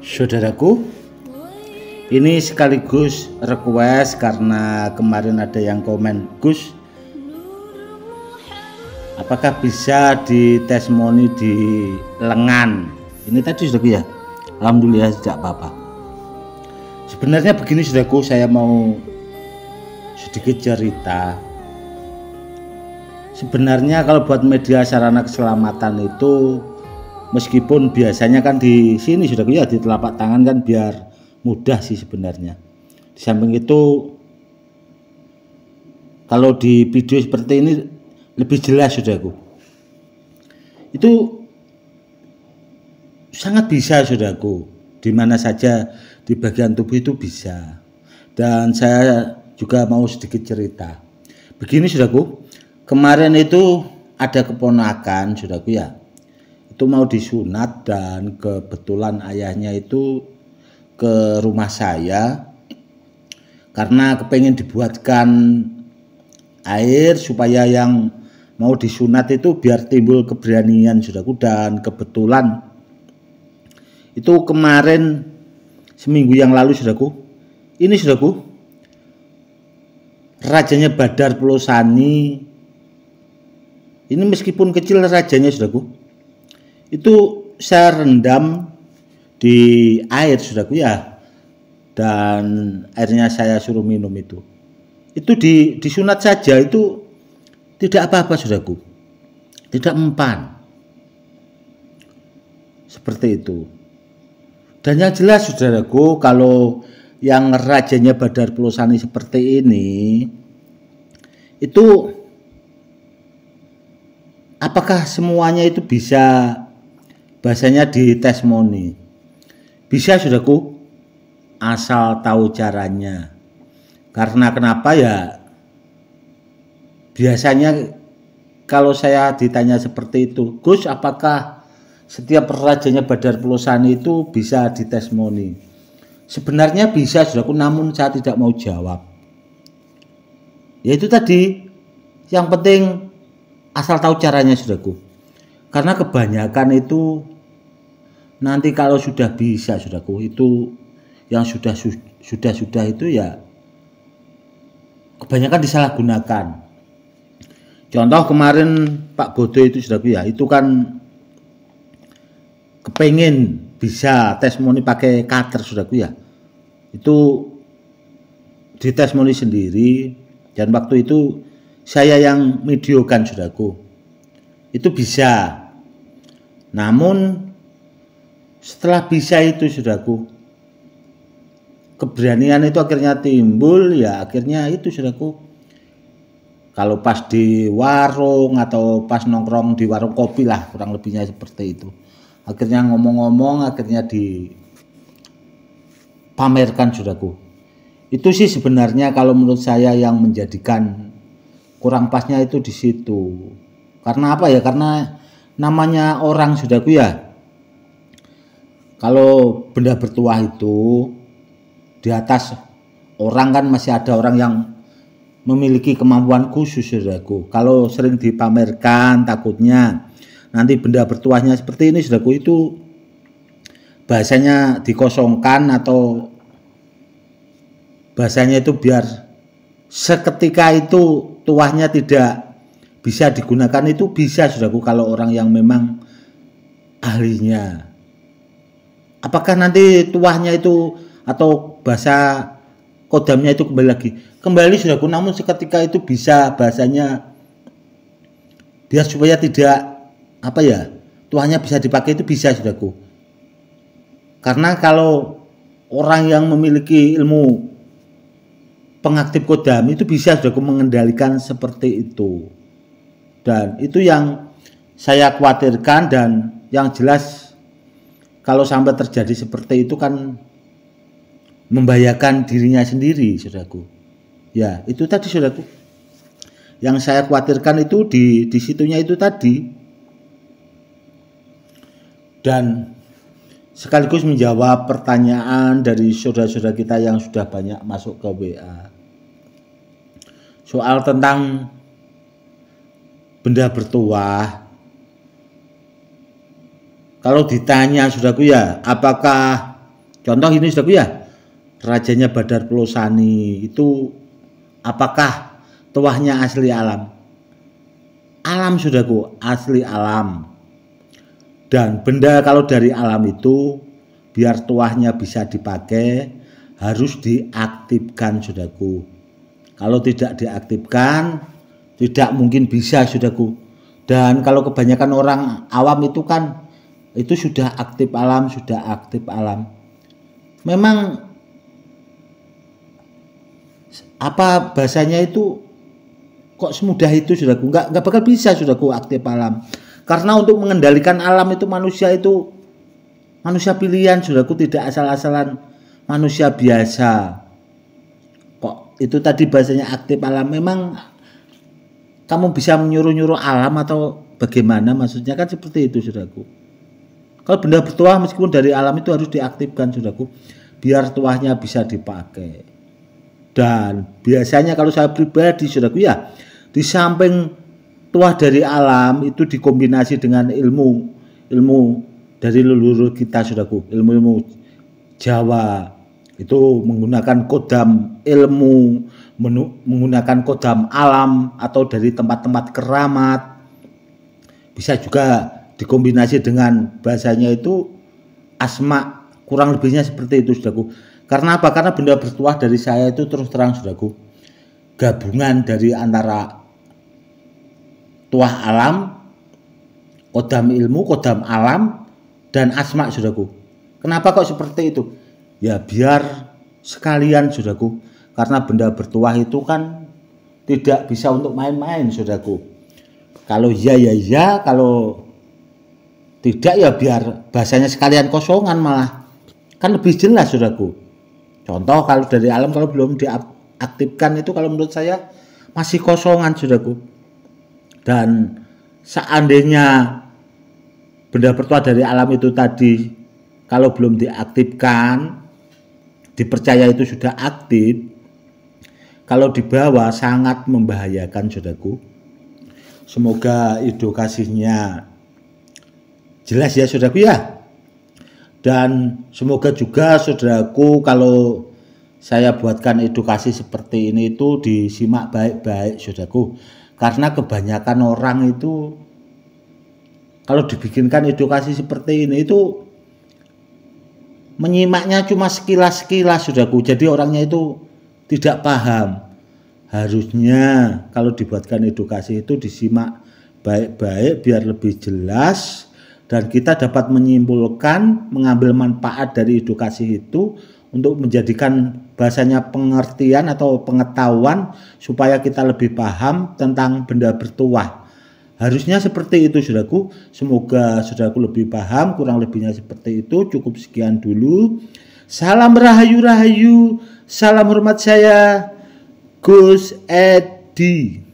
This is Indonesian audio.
Saudaraku, ini sekaligus request karena kemarin ada yang komen, Gus, apakah bisa ditestimoni di lengan? Ini tadi saudaraku ya, alhamdulillah tidak apa-apa. Sebenarnya begini saudaraku, saya mau sedikit cerita. Sebenarnya kalau buat media sarana keselamatan itu, meskipun biasanya kan di sini saudaraku ya, di telapak tangan kan biar mudah sih sebenarnya. Di samping itu, kalau di video seperti ini lebih jelas saudaraku. Itu sangat bisa saudaraku, di mana saja di bagian tubuh itu bisa. Dan saya juga mau sedikit cerita. Begini saudaraku, kemarin itu ada keponakan saudaraku ya, itu mau disunat dan kebetulan ayahnya itu ke rumah saya karena kepengen dibuatkan air supaya yang mau disunat itu biar timbul keberanian saudaraku. Dan kebetulan itu kemarin seminggu yang lalu saudaraku, ini saudaraku, rajanya Badar Pelosani ini meskipun kecil rajanya saudaraku, itu saya rendam di air saudaraku ya, dan airnya saya suruh minum itu disunat saja itu tidak apa-apa saudaraku, tidak mempan seperti itu. Dan yang jelas saudaraku, kalau yang rajanya Badar Pelosani seperti ini, itu apakah semuanya itu bisa bahasanya ditestimoni? Bisa saudaraku, asal tahu caranya. Karena kenapa ya, biasanya kalau saya ditanya seperti itu, Gus, apakah setiap rajanya Badar Pelosani itu bisa ditestimoni? Sebenarnya bisa saudaraku, namun saya tidak mau jawab. Yaitu tadi, yang penting asal tahu caranya saudaraku. Karena kebanyakan itu nanti kalau sudah bisa saudaraku, itu yang sudah itu ya kebanyakan disalahgunakan. Contoh kemarin Pak Bodo itu saudaraku ya, itu kan kepengen bisa testimoni pakai cutter saudaraku ya, itu ditestimoni sendiri. Dan waktu itu saya yang videokan saudaraku, itu bisa. Namun setelah bisa itu saudaraku, keberanian itu akhirnya timbul ya, akhirnya itu saudaraku, kalau pas di warung atau pas nongkrong di warung kopi lah, kurang lebihnya seperti itu, akhirnya ngomong-ngomong, akhirnya dipamerkan saudaraku. Itu sih sebenarnya kalau menurut saya yang menjadikan kurang pasnya itu di situ. Karena apa ya? Karena namanya orang saudaraku ya, kalau benda bertuah itu di atas orang kan masih ada orang yang memiliki kemampuan khusus saudaraku. Kalau sering dipamerkan, takutnya nanti benda bertuahnya seperti ini saudaraku, itu bahasanya dikosongkan atau bahasanya itu biar seketika itu tuahnya tidak bisa digunakan, itu bisa saudaraku kalau orang yang memang ahlinya. Apakah nanti tuahnya itu atau bahasa kodamnya itu kembali saudaraku, namun seketika itu bisa bahasanya biar supaya tidak apa ya, tuahnya bisa dipakai, itu bisa saudaraku. Karena kalau orang yang memiliki ilmu pengaktif kodam itu bisa saudaraku mengendalikan seperti itu. Dan itu yang saya khawatirkan, dan yang jelas kalau sampai terjadi seperti itu kan membahayakan dirinya sendiri saudaraku. Ya, itu tadi saudaraku. Yang saya khawatirkan itu di situnya itu tadi. Dan sekaligus menjawab pertanyaan dari saudara-saudara kita yang sudah banyak masuk ke WA. Soal tentang benda bertuah, kalau ditanya saudaraku ya, apakah Contoh ini saudaraku ya, rajanya Badar Pelosani itu apakah tuahnya asli alam? Alam saudaraku, asli alam. Dan benda kalau dari alam itu biar tuahnya bisa dipakai harus diaktifkan saudaraku. Kalau tidak diaktifkan tidak mungkin bisa saudaraku. Dan kalau kebanyakan orang awam itu kan itu sudah aktif alam, sudah aktif alam. Memang apa bahasanya itu kok semudah itu saudaraku? Enggak bakal bisa saudaraku aktif alam. Karena untuk mengendalikan alam itu manusia pilihan saudaraku, tidak asal-asalan manusia biasa. Kok itu tadi bahasanya aktif alam, memang kamu bisa menyuruh-nyuruh alam atau bagaimana, maksudnya kan seperti itu saudaraku. Kalau benda bertuah meskipun dari alam itu harus diaktifkan saudaraku, biar tuahnya bisa dipakai. Dan biasanya kalau saya pribadi saudaraku ya, di samping tuah dari alam itu dikombinasi dengan ilmu dari leluhur kita saudaraku, ilmu Jawa itu menggunakan kodam ilmu, menggunakan kodam alam atau dari tempat-tempat keramat, bisa juga dikombinasi dengan bahasanya itu asma, kurang lebihnya seperti itu saudaraku. Karena apa? Karena benda bertuah dari saya itu terus terang saudaraku, gabungan dari antara tuah alam, kodam ilmu, kodam alam, dan asma saudaraku. Kenapa kok seperti itu? Ya biar sekalian saudaraku, karena benda bertuah itu kan tidak bisa untuk main-main saudaraku. Kalau ya ya ya, kalau tidak ya biar bahasanya sekalian kosongan, malah kan lebih jelas saudaraku. Contoh kalau dari alam kalau belum diaktifkan itu kalau menurut saya masih kosongan saudaraku. Dan seandainya benda bertuah dari alam itu tadi kalau belum diaktifkan, dipercaya itu sudah aktif, kalau dibawa sangat membahayakan saudaraku. Semoga edukasinya jelas ya saudaraku ya. Dan semoga juga saudaraku kalau saya buatkan edukasi seperti ini itu disimak baik-baik saudaraku. Karena kebanyakan orang itu kalau dibikinkan edukasi seperti ini itu menyimaknya cuma sekilas-sekilas saudaraku. Jadi orangnya itu tidak paham. Harusnya kalau dibuatkan edukasi itu disimak baik-baik biar lebih jelas dan kita dapat menyimpulkan, mengambil manfaat dari edukasi itu untuk menjadikan bahasanya pengertian atau pengetahuan supaya kita lebih paham tentang benda bertuah. Harusnya seperti itu saudaraku. Semoga saudaraku lebih paham, kurang lebihnya seperti itu. Cukup sekian dulu. Salam rahayu-rahayu. Salam hormat saya Gus Edi.